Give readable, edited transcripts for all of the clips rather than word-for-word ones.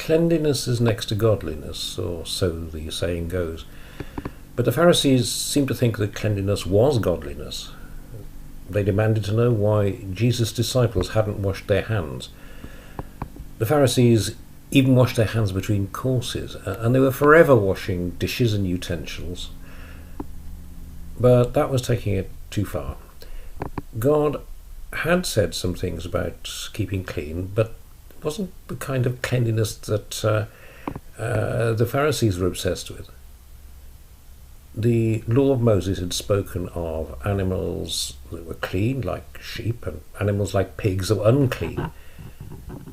Cleanliness is next to godliness, or so the saying goes. But the Pharisees seemed to think that cleanliness was godliness. They demanded to know why Jesus' disciples hadn't washed their hands. The Pharisees even washed their hands between courses, and they were forever washing dishes and utensils. But that was taking it too far. God had said some things about keeping clean, but it wasn't the kind of cleanliness that the Pharisees were obsessed with. The law of Moses had spoken of animals that were clean, like sheep, and animals like pigs that were unclean.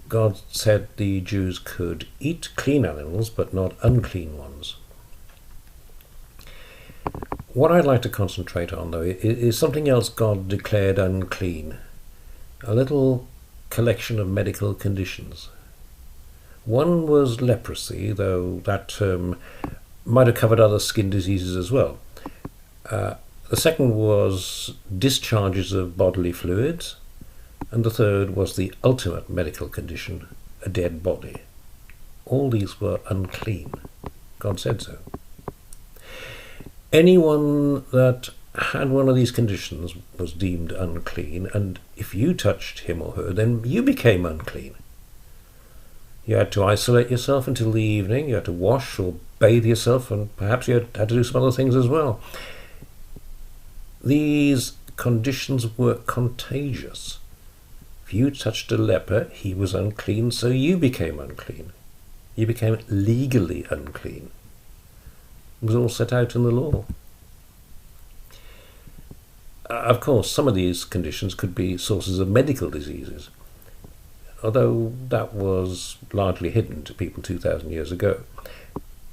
God said the Jews could eat clean animals, but not unclean ones. What I'd like to concentrate on, though, is something else God declared unclean. A little collection of medical conditions. One was leprosy, though that term might have covered other skin diseases as well. The second was discharges of bodily fluids, and the third was the ultimate medical condition, a dead body. All these were unclean. God said so. Anyone that had one of these conditions was deemed unclean, and if you touched him or her, then you became unclean. You had to isolate yourself until the evening, you had to wash or bathe yourself, and perhaps you had to do some other things as well. These conditions were contagious. If you touched a leper, he was unclean, so you became unclean. You became legally unclean. It was all set out in the law. Of course, some of these conditions could be sources of medical diseases, although that was largely hidden to people 2,000 years ago.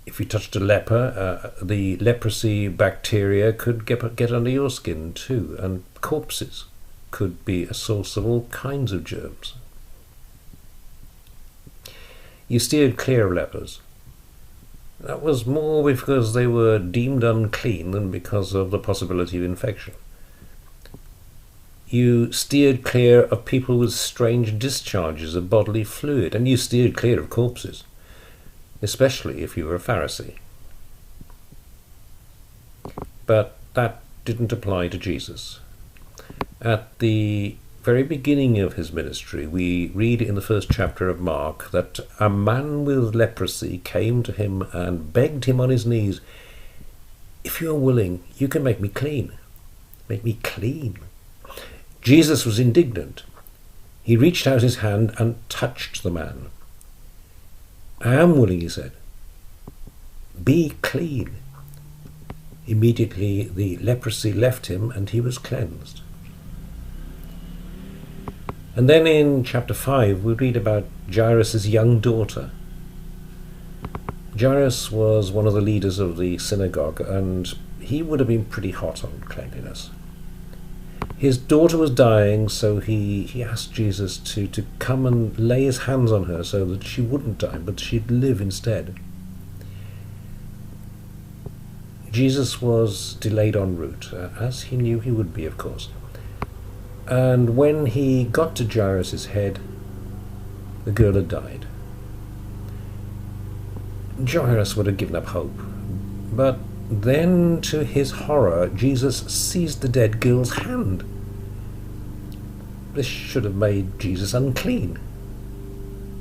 If you touched a leper, the leprosy bacteria could get under your skin too, and corpses could be a source of all kinds of germs. You steered clear of lepers. That was more because they were deemed unclean than because of the possibility of infection. You steered clear of people with strange discharges of bodily fluid, and you steered clear of corpses, especially if you were a Pharisee. But that didn't apply to Jesus. At the very beginning of his ministry, we read in the first chapter of Mark that a man with leprosy came to him and begged him on his knees, "If you are willing, you can make me clean. Make me clean." Jesus was indignant. He reached out his hand and touched the man. "I am willing," he said. "Be clean." Immediately the leprosy left him and he was cleansed. And then in chapter 5 we read about Jairus' young daughter. Jairus was one of the leaders of the synagogue, and he would have been pretty hot on cleanliness. His daughter was dying, so he asked Jesus to come and lay his hands on her so that she wouldn't die, but she'd live instead. Jesus was delayed en route, as he knew he would be, of course. And when he got to Jairus' head, the girl had died. Jairus would have given up hope, but then, to his horror, Jesus seized the dead girl's hand. This should have made Jesus unclean.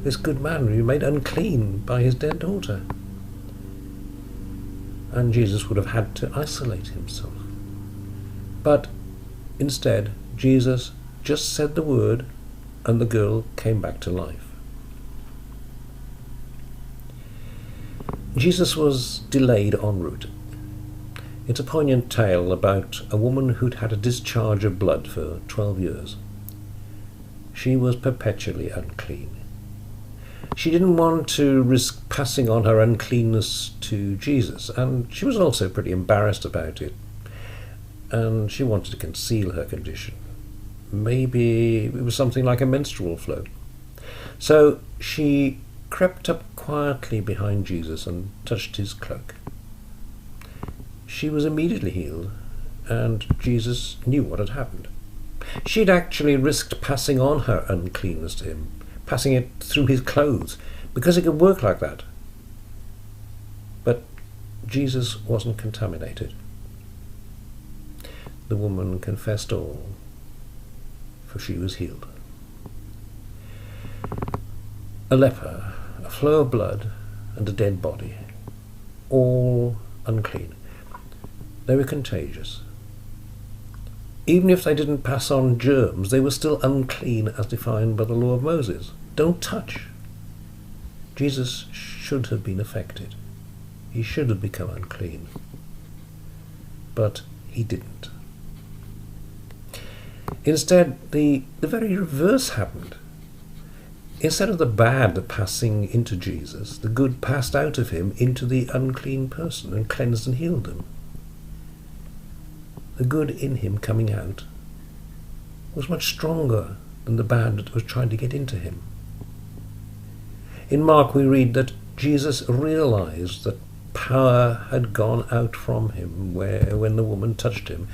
This good man would be made unclean by his dead daughter. And Jesus would have had to isolate himself. But instead, Jesus just said the word, and the girl came back to life. Jesus was delayed en route. It's a poignant tale about a woman who'd had a discharge of blood for 12 years. She was perpetually unclean. She didn't want to risk passing on her uncleanness to Jesus, and she was also pretty embarrassed about it, and she wanted to conceal her condition. Maybe it was something like a menstrual flow. So she crept up quietly behind Jesus and touched his cloak. She was immediately healed, and Jesus knew what had happened. She'd actually risked passing on her uncleanness to him, passing it through his clothes, because it could work like that. But Jesus wasn't contaminated. The woman confessed all, for she was healed. A leper, a flow of blood, and a dead body, all unclean. They were contagious. Even if they didn't pass on germs, they were still unclean as defined by the law of Moses. Don't touch. Jesus should have been affected. He should have become unclean. But he didn't. Instead, the very reverse happened. Instead of the bad passing into Jesus, the good passed out of him into the unclean person and cleansed and healed them. The good in him coming out was much stronger than the bad that was trying to get into him. In Mark we read that Jesus realized that power had gone out from him when the woman touched him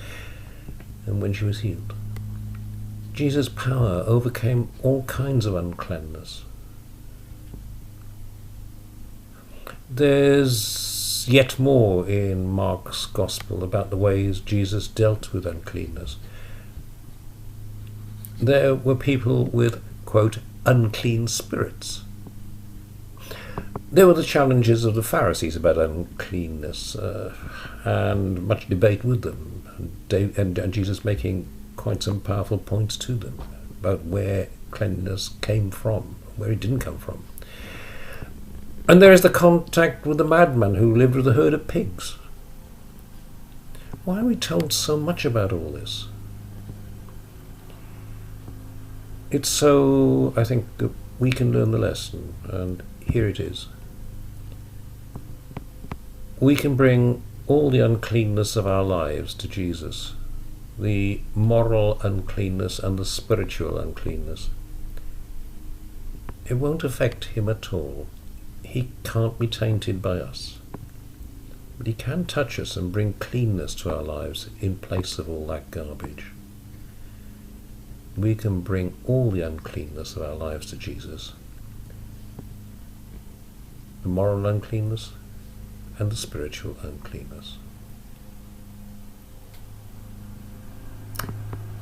and when she was healed. Jesus' power overcame all kinds of uncleanness. There's yet more in Mark's Gospel about the ways Jesus dealt with uncleanness. There were people with, quote, unclean spirits. There were the challenges of the Pharisees about uncleanness, and much debate with them, and Jesus making quite some powerful points to them about where cleanliness came from, where it didn't come from. And there is the contact with the madman who lived with a herd of pigs. Why are we told so much about all this? It's so, I think, that we can learn the lesson, and here it is. We can bring all the uncleanness of our lives to Jesus, the moral uncleanness and the spiritual uncleanness. It won't affect him at all. He can't be tainted by us. But he can touch us and bring cleanness to our lives in place of all that garbage. We can bring all the uncleanness of our lives to Jesus. The moral uncleanness and the spiritual uncleanness.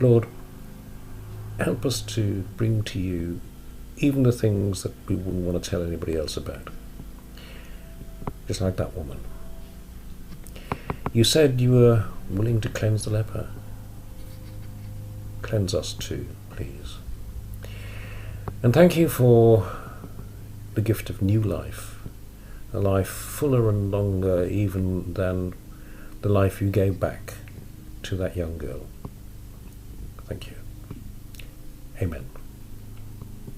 Lord, help us to bring to you even the things that we wouldn't want to tell anybody else about. Just like that woman. You said you were willing to cleanse the leper. Cleanse us too, please. And thank you for the gift of new life, a life fuller and longer even than the life you gave back to that young girl. Thank you. Amen.